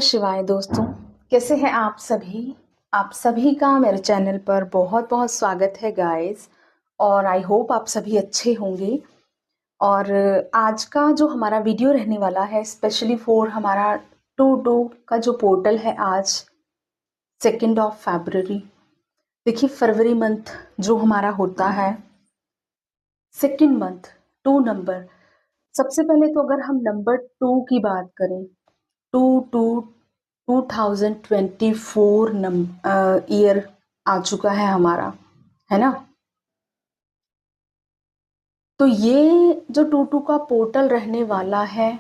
शिवाय दोस्तों, कैसे हैं आप सभी। आप सभी का मेरे चैनल पर बहुत बहुत स्वागत है गाइस। और आई होप आप सभी अच्छे होंगे। और आज का जो हमारा वीडियो रहने वाला है स्पेशली फॉर हमारा टू डू का जो पोर्टल है आज 2 फरवरी। देखिए, फरवरी मंथ जो हमारा होता है सेकेंड मंथ, 2 नंबर। सबसे पहले तो अगर हम नंबर 2 की बात करें, टू टू 2024 ईयर आ चुका है हमारा, है ना। तो ये जो टू टू का पोर्टल रहने वाला है,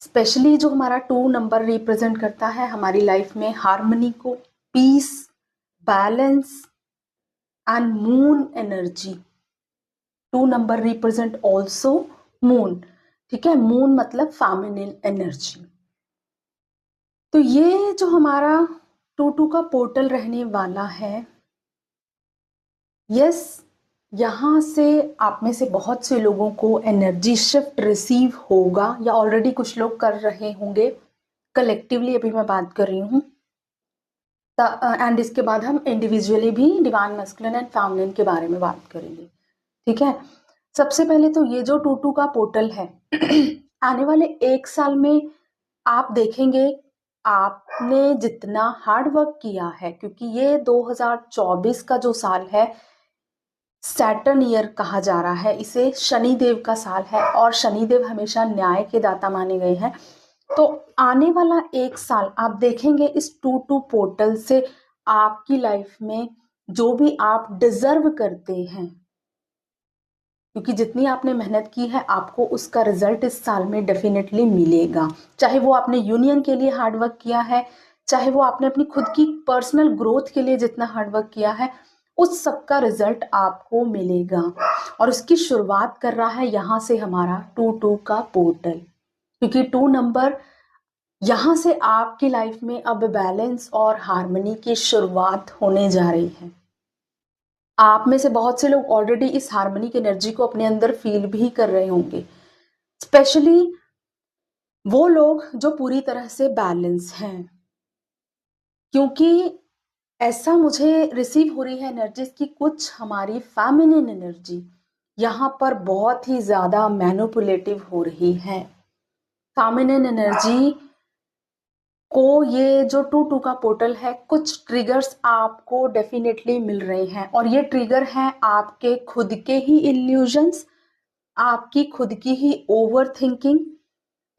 स्पेशली जो हमारा 2 नंबर रिप्रेजेंट करता है हमारी लाइफ में हार्मनी को, peace, balance and moon energy. 2 number represent also moon. ठीक है, मून मतलब फेमिनिन एनर्जी। तो ये जो हमारा टू टू का पोर्टल रहने वाला है, यस, यहाँ से आप में से बहुत से लोगों को एनर्जी शिफ्ट रिसीव होगा या ऑलरेडी कुछ लोग कर रहे होंगे। कलेक्टिवली अभी मैं बात कर रही हूँ। एंड इसके बाद हम इंडिविजुअली भी डिवाइन मैस्कुलिन एंड फेमिनिन के बारे में बात करेंगे। ठीक है, सबसे पहले तो ये जो टू टू का पोर्टल है आने वाले 1 साल में आप देखेंगे आपने जितना हार्ड वर्क किया है, क्योंकि ये 2024 का जो साल है सैटर्न ईयर कहा जा रहा है, इसे शनिदेव का साल है और शनिदेव हमेशा न्याय के दाता माने गए हैं। तो आने वाला 1 साल आप देखेंगे इस टू टू पोर्टल से आपकी लाइफ में जो भी आप डिजर्व करते हैं, क्योंकि जितनी आपने मेहनत की है आपको उसका रिजल्ट इस साल में डेफिनेटली मिलेगा। चाहे वो आपने यूनियन के लिए हार्ड वर्क किया है, चाहे वो आपने अपनी खुद की पर्सनल ग्रोथ के लिए जितना हार्ड वर्क किया है, उस सब का रिजल्ट आपको मिलेगा। और उसकी शुरुआत कर रहा है यहाँ से हमारा टू टू का पोर्टल, क्योंकि 2 नंबर यहाँ से आपकी लाइफ में अब बैलेंस और हार्मनी की शुरुआत होने जा रही है। आप में से बहुत से लोग ऑलरेडी इस हार्मोनिक एनर्जी को अपने अंदर फील भी कर रहे होंगे, स्पेशली वो लोग जो पूरी तरह से बैलेंस हैं। क्योंकि ऐसा मुझे रिसीव हो रही है एनर्जीज की कुछ हमारी फेमिनिन एनर्जी यहाँ पर बहुत ही ज्यादा मैनिपुलेटिव हो रही है। फेमिनिन एनर्जी को ये जो टू टू का पोर्टल है, कुछ ट्रिगर्स आपको डेफिनेटली मिल रहे हैं और ये ट्रिगर हैं आपके खुद के ही इल्यूजन्स, आपकी खुद की ही ओवर थिंकिंग।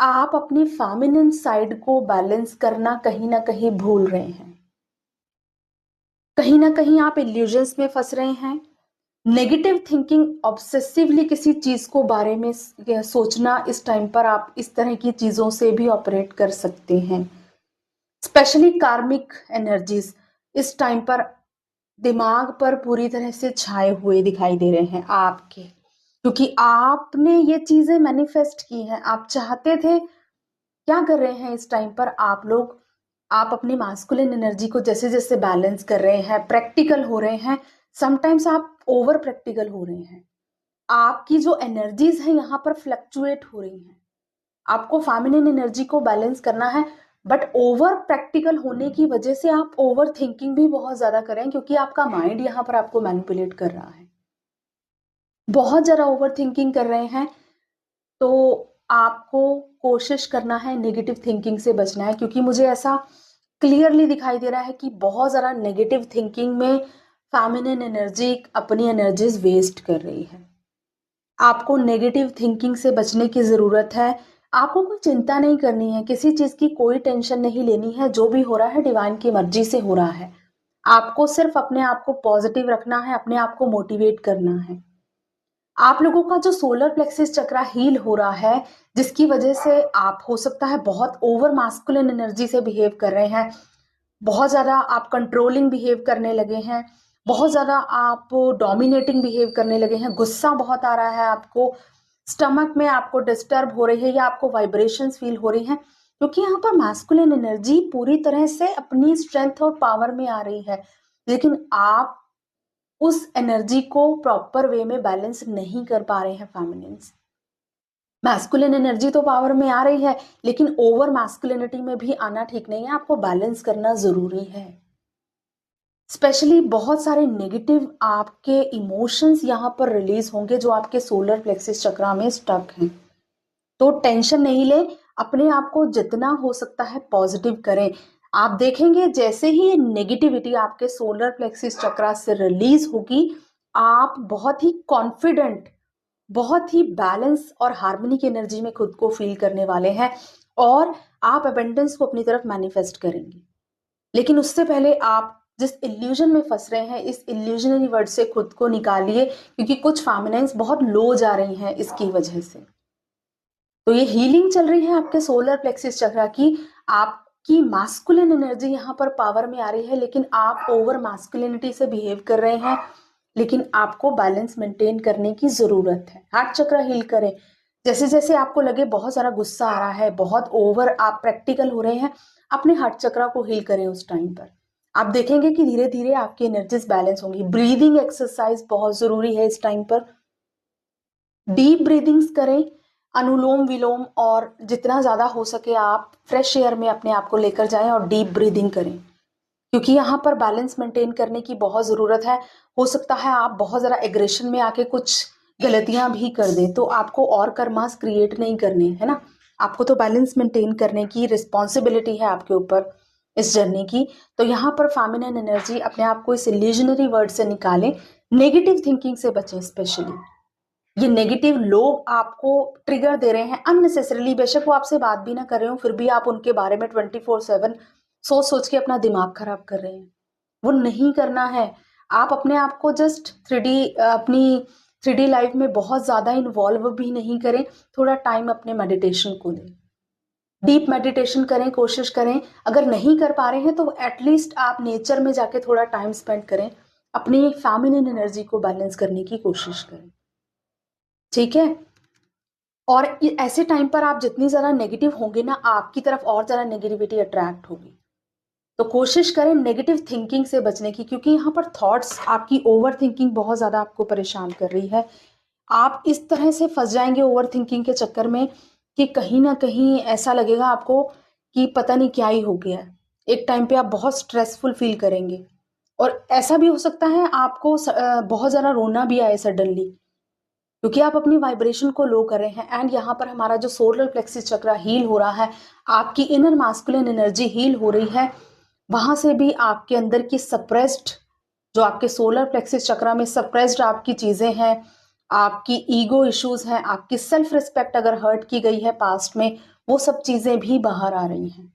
आप अपनी फेमिनिन साइड को बैलेंस करना कहीं ना कहीं भूल रहे हैं, कहीं ना कहीं आप इल्यूजन्स में फंस रहे हैं। नेगेटिव थिंकिंग, ऑब्सेसिवली किसी चीज को बारे में सोचना, इस टाइम पर आप इस तरह की चीजों से भी ऑपरेट कर सकते हैं। स्पेशली कार्मिक एनर्जीज इस टाइम पर दिमाग पर पूरी तरह से छाए हुए दिखाई दे रहे हैं आपके, क्योंकि आपने ये चीजें मैनिफेस्ट की हैं। आप चाहते थे, क्या कर रहे हैं इस टाइम पर आप लोग, आप अपनी मास्कुलिन एनर्जी को जैसे जैसे बैलेंस कर रहे हैं, प्रैक्टिकल हो रहे हैं। समटाइम्स आप ओवर प्रैक्टिकल हो रहे हैं, आपकी जो एनर्जीज है यहाँ पर फ्लक्चुएट हो रही हैं। आपको फेमिनिन एनर्जी को बैलेंस करना है, बट ओवर प्रैक्टिकल होने की वजह से आप ओवर थिंकिंग भी बहुत ज्यादा कर रहे हैं, क्योंकि आपका माइंड यहाँ पर आपको मैनिपुलेट कर रहा है। बहुत ज्यादा ओवर थिंकिंग कर रहे हैं। तो आपको कोशिश करना है नेगेटिव थिंकिंग से बचना है, क्योंकि मुझे ऐसा क्लियरली दिखाई दे रहा है कि बहुत ज़्यादा नेगेटिव थिंकिंग में फेमिनिन एनर्जी अपनी एनर्जीज वेस्ट कर रही है। आपको नेगेटिव थिंकिंग से बचने की ज़रूरत है। आपको कोई चिंता नहीं करनी है, किसी चीज़ की कोई टेंशन नहीं लेनी है। जो भी हो रहा है डिवाइन की मर्जी से हो रहा है। आपको सिर्फ अपने आप को पॉजिटिव रखना है, अपने आप को मोटिवेट करना है। आप लोगों का जो सोलर प्लेक्सिस चक्रा हील हो रहा है, जिसकी वजह से आप हो सकता है बहुत ओवर मास्कुलिन एनर्जी से बिहेव कर रहे हैं, बहुत ज्यादा आप कंट्रोलिंग बिहेव करने लगे हैं, बहुत ज्यादा आप डोमिनेटिंग बिहेव करने लगे हैं, गुस्सा बहुत आ रहा है आपको, स्टमक में आपको डिस्टर्ब हो रही है या आपको वाइब्रेशंस फील हो रही हैं, क्योंकि यहाँ पर मास्कुलिन एनर्जी पूरी तरह से अपनी स्ट्रेंथ और पावर में आ रही है, लेकिन आप उस एनर्जी को प्रॉपर वे में बैलेंस नहीं कर पा रहे हैं फेमिनिन्स। मैस्कुलिन एनर्जी तो पावर में आ रही है, लेकिन ओवर मैस्कुलिनिटी में भी आना ठीक नहीं है, आपको बैलेंस करना जरूरी है। स्पेशली बहुत सारे नेगेटिव आपके इमोशंस यहाँ पर रिलीज होंगे जो आपके सोलर प्लेक्सिस चक्रा में स्टक हैं। तो टेंशन नहीं ले, अपने आप को जितना हो सकता है पॉजिटिव करें। आप देखेंगे जैसे ही ये नेगेटिविटी आपके सोलर प्लेक्सिस चक्रा से रिलीज होगी, आप बहुत ही कॉन्फिडेंट, बहुत ही बैलेंस और हार्मनी की एनर्जी में खुद को फील करने वाले हैं, और आप अबेंडेंस को अपनी तरफ मैनिफेस्ट करेंगे। लेकिन उससे पहले आप जिस इल्यूजन में फंस रहे हैं, इस इल्यूजनरी वर्ड से खुद को निकालिए, क्योंकि कुछ फेमिनाइन्स बहुत लो जा रही हैं इसकी वजह से। तो ये हीलिंग चल रही है आपके सोलर प्लेक्सिस चक्रा की। आपकी मास्कुलिन एनर्जी यहाँ पर पावर में आ रही है, लेकिन आप ओवर मास्कुलिनिटी से बिहेव कर रहे हैं। लेकिन आपको बैलेंस मेंटेन करने की जरूरत है। हार्ट चक्र हील करें। जैसे जैसे आपको लगे बहुत सारा गुस्सा आ रहा है, बहुत ओवर आप प्रैक्टिकल हो रहे हैं, अपने हार्ट चक्र को हील करें। उस टाइम पर आप देखेंगे कि धीरे धीरे आपकी एनर्जीज बैलेंस होंगी। ब्रीदिंग एक्सरसाइज बहुत जरूरी है इस टाइम पर। डीप ब्रीदिंग्स करें, अनुलोम विलोम, और जितना ज्यादा हो सके आप फ्रेश एयर में अपने आप को लेकर जाएं और डीप ब्रीदिंग करें, क्योंकि यहाँ पर बैलेंस मेंटेन करने की बहुत जरूरत है। हो सकता है आप बहुत ज्यादा एग्रेशन में आके कुछ गलतियां भी कर दें, तो आपको और कर्मास क्रिएट नहीं करने, है ना। आपको तो बैलेंस मेंटेन करने की रिस्पॉन्सिबिलिटी है आपके ऊपर इस जर्नी की। तो यहाँ पर फेमिनिन एनर्जी, अपने आप को इस इल्यूजनरी वर्ड से निकालें। नेगेटिव थिंकिंग से बचें। स्पेशली ये नेगेटिव लोग आपको ट्रिगर दे रहे हैं अननेसेसरीली, बेशक वो आपसे बात भी ना कर रहे हो, फिर भी आप उनके बारे में 24/7 सोच सोच के अपना दिमाग खराब कर रहे हैं। वो नहीं करना है। आप अपने आप को जस्ट अपनी 3D लाइफ में बहुत ज्यादा इन्वॉल्व भी नहीं करें। थोड़ा टाइम अपने मेडिटेशन को दें। डीप मेडिटेशन करें, कोशिश करें। अगर नहीं कर पा रहे हैं तो एटलीस्ट आप नेचर में जाके थोड़ा टाइम स्पेंड करें। अपनी फेमिनिन एनर्जी को बैलेंस करने की कोशिश करें। ठीक है। और ऐसे टाइम पर आप जितनी ज्यादा नेगेटिव होंगे ना, आपकी तरफ और ज्यादा नेगेटिविटी अट्रैक्ट होगी। तो कोशिश करें नेगेटिव थिंकिंग से बचने की, क्योंकि यहाँ पर थॉट्स, आपकी ओवर थिंकिंग बहुत ज्यादा आपको परेशान कर रही है। आप इस तरह से फंस जाएंगे ओवर थिंकिंग के चक्कर में कि कहीं ना कहीं ऐसा लगेगा आपको कि पता नहीं क्या ही हो गया है। एक टाइम पे आप बहुत स्ट्रेसफुल फील करेंगे, और ऐसा भी हो सकता है आपको बहुत ज्यादा रोना भी आए सडनली, क्योंकि आप अपनी वाइब्रेशन को लो कर रहे हैं। एंड यहाँ पर हमारा जो सोलर प्लेक्सिस चक्र हील हो रहा है, आपकी इनर मास्कुलिन एनर्जी हील हो रही है, वहां से भी आपके अंदर की सप्रेस्ड, जो आपके सोलर प्लेक्सिस चक्र में सप्रेस्ड आपकी चीजें हैं, आपकी ईगो इश्यूज हैं, आपकी सेल्फ रिस्पेक्ट अगर हर्ट की गई है पास्ट में, वो सब चीजें भी बाहर आ रही हैं।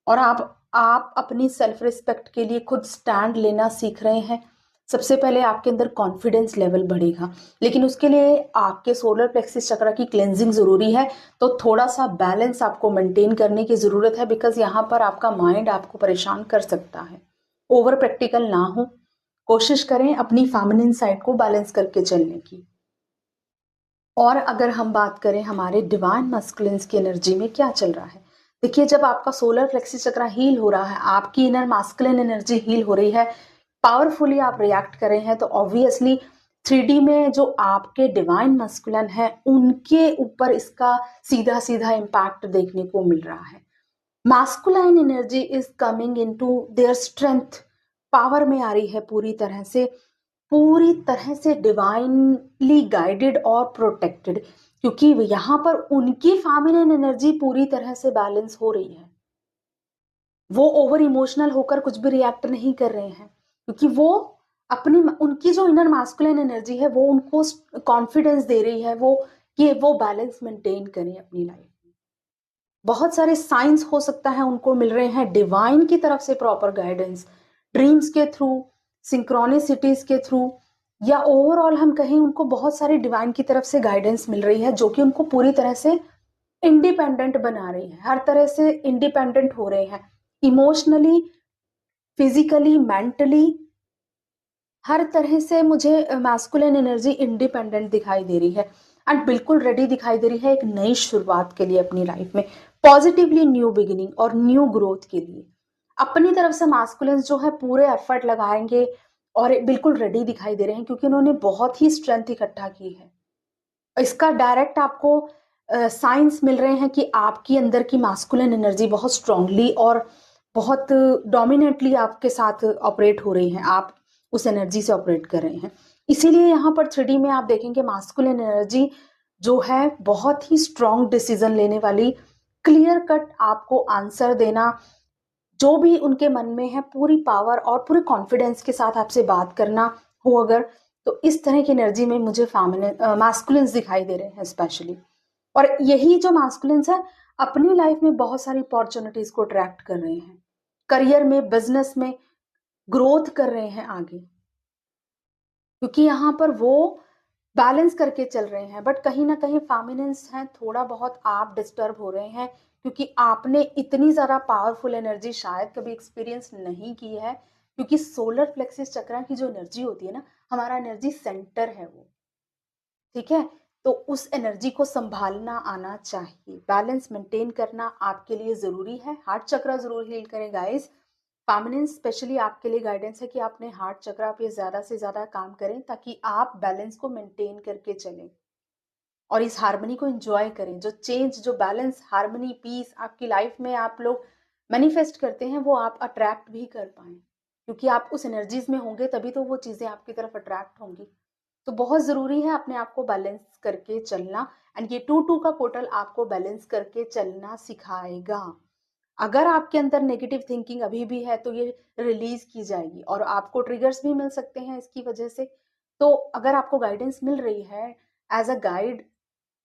और आप अपनी सेल्फ रिस्पेक्ट के लिए खुद स्टैंड लेना सीख रहे हैं। सबसे पहले आपके अंदर कॉन्फिडेंस लेवल बढ़ेगा, लेकिन उसके लिए आपके सोलर प्लेक्सिस चक्र की क्लेंजिंग जरूरी है। तो थोड़ा सा बैलेंस आपको मेंटेन करने की जरूरत है, बिकॉज यहाँ पर आपका माइंड आपको परेशान कर सकता है। ओवर प्रैक्टिकल ना हो, कोशिश करें अपनी फेमिनिन साइड को बैलेंस करके चलने की। और अगर हम बात करें हमारे डिवाइन मस्कुलिन्स की एनर्जी में क्या चल रहा है, देखिए जब आपका सोलर प्लेक्सिस चक्र हील हो रहा है, आपकी इनर मास्कुलिन एनर्जी हील हो रही है, पावरफुली आप रिएक्ट कर रहे हैं, तो ऑब्वियसली 3D में जो आपके डिवाइन मस्कुलिन है उनके ऊपर इसका सीधा सीधा इम्पैक्ट देखने को मिल रहा है। Masculine energy is coming into their strength, power में आ रही है पूरी तरह से डिवाइनली गाइडेड और प्रोटेक्टेड, क्योंकि यहाँ पर उनकी फेमिनिन एनर्जी पूरी तरह से बैलेंस हो रही है। वो ओवर इमोशनल होकर कुछ भी रिएक्ट नहीं कर रहे हैं, क्योंकि वो अपनी उनकी जो इनर मास्कुलिन एनर्जी है वो उनको कॉन्फिडेंस दे रही है, वो कि वो बैलेंस मेंटेन करें अपनी लाइफ में। बहुत सारे साइंस हो सकता है उनको मिल रहे हैं डिवाइन की तरफ से, प्रॉपर गाइडेंस ड्रीम्स के थ्रू, सिंक्रोनिसिटीज के थ्रू, या ओवरऑल हम कहें उनको बहुत सारी डिवाइन की तरफ से गाइडेंस मिल रही है, जो कि उनको पूरी तरह से इंडिपेंडेंट बना रही है। हर तरह से इंडिपेंडेंट हो रहे हैं, इमोशनली, फिजिकली, मेंटली, हर तरह से मुझे मैस्कुलिन एनर्जी इंडिपेंडेंट दिखाई दे रही है, एंड बिल्कुल रेडी दिखाई दे रही है एक नई शुरुआत के लिए अपनी लाइफ में, पॉजिटिवली न्यू बिगिनिंग और न्यू ग्रोथ के लिए। अपनी तरफ से मैस्कुलिन जो है पूरे एफर्ट लगाएंगे और बिल्कुल रेडी दिखाई दे रहे हैं, क्योंकि उन्होंने बहुत ही स्ट्रेंथ इकट्ठा की है। इसका डायरेक्ट आपको साइंस मिल रहे हैं कि आपके अंदर की मास्कुलिन एनर्जी बहुत स्ट्रांगली और बहुत डोमिनेटली आपके साथ ऑपरेट हो रही है, आप उस एनर्जी से ऑपरेट कर रहे हैं। इसीलिए यहाँ पर 3D में आप देखेंगे मास्कुलिन एनर्जी जो है बहुत ही स्ट्रांग डिसीजन लेने वाली, क्लियर कट आपको आंसर देना, जो भी उनके मन में है पूरी पावर और पूरे कॉन्फिडेंस के साथ आपसे बात करना हो अगर, तो इस तरह की एनर्जी में मुझे मास्कुलिन्स दिखाई दे रहे हैं स्पेशली। और यही जो मास्कुलिन्स है अपनी लाइफ में बहुत सारी अपॉर्चुनिटीज को अट्रैक्ट कर रहे हैं, करियर में, बिजनेस में ग्रोथ कर रहे हैं आगे, क्योंकि यहाँ पर वो बैलेंस करके चल रहे हैं। बट कहीं ना कहीं फेमिनिन्स हैं, थोड़ा बहुत आप डिस्टर्ब हो रहे हैं, क्योंकि आपने इतनी ज़्यादा पावरफुल एनर्जी शायद कभी एक्सपीरियंस नहीं की है, क्योंकि सोलर प्लेक्सिस चक्र की जो एनर्जी होती है ना, हमारा एनर्जी सेंटर है वो, ठीक है। तो उस एनर्जी को संभालना आना चाहिए, बैलेंस मेंटेन करना आपके लिए ज़रूरी है। हार्ट चक्र ज़रूर हील करें गाइस। फेमिनिन स्पेशली आपके लिए गाइडेंस है कि आपने हार्ट चक्र पे ज़्यादा से ज़्यादा काम करें, ताकि आप बैलेंस को मेंटेन करके चलें और इस हार्मनी को एंजॉय करें। जो चेंज, जो बैलेंस, हार्मनी, पीस आपकी लाइफ में आप लोग मैनिफेस्ट करते हैं, वो आप अट्रैक्ट भी कर पाएँ, क्योंकि आप उस एनर्जीज में होंगे तभी तो वो चीज़ें आपकी तरफ अट्रैक्ट होंगी। तो बहुत ज़रूरी है अपने आप को बैलेंस करके चलना, एंड ये 2-2 का पोर्टल आपको बैलेंस करके चलना सिखाएगा। अगर आपके अंदर नेगेटिव थिंकिंग अभी भी है तो ये रिलीज की जाएगी और आपको ट्रिगर्स भी मिल सकते हैं इसकी वजह से। तो अगर आपको गाइडेंस मिल रही है एज अ गाइड,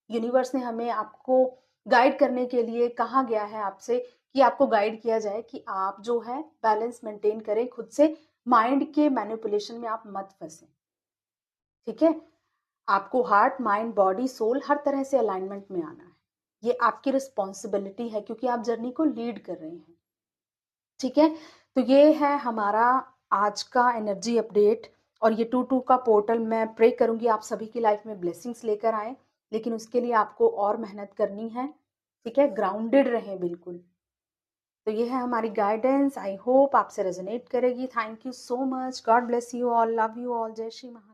यूनिवर्स ने हमें आपको गाइड करने के लिए कहा गया है आपसे कि आपको गाइड किया जाए कि आप जो है बैलेंस मेंटेन करें खुद से, माइंड के मैनिपुलेशन में आप मत फंसे, ठीक है। आपको हार्ट, माइंड, बॉडी, सोल हर तरह से अलाइनमेंट में आना है। ये आपकी रिस्पॉन्सिबिलिटी है, क्योंकि आप जर्नी को लीड कर रहे हैं, ठीक है। तो ये है हमारा आज का एनर्जी अपडेट, और ये 2-2 का पोर्टल मैं प्रे करूंगी आप सभी की लाइफ में ब्लेसिंग्स लेकर आए, लेकिन उसके लिए आपको और मेहनत करनी है, ठीक है। ग्राउंडेड रहें बिल्कुल। तो ये है हमारी गाइडेंस, आई होप आपसे रेजोनेट करेगी। Thank you so much, God bless you all, love you all, जय श्री महाकाल।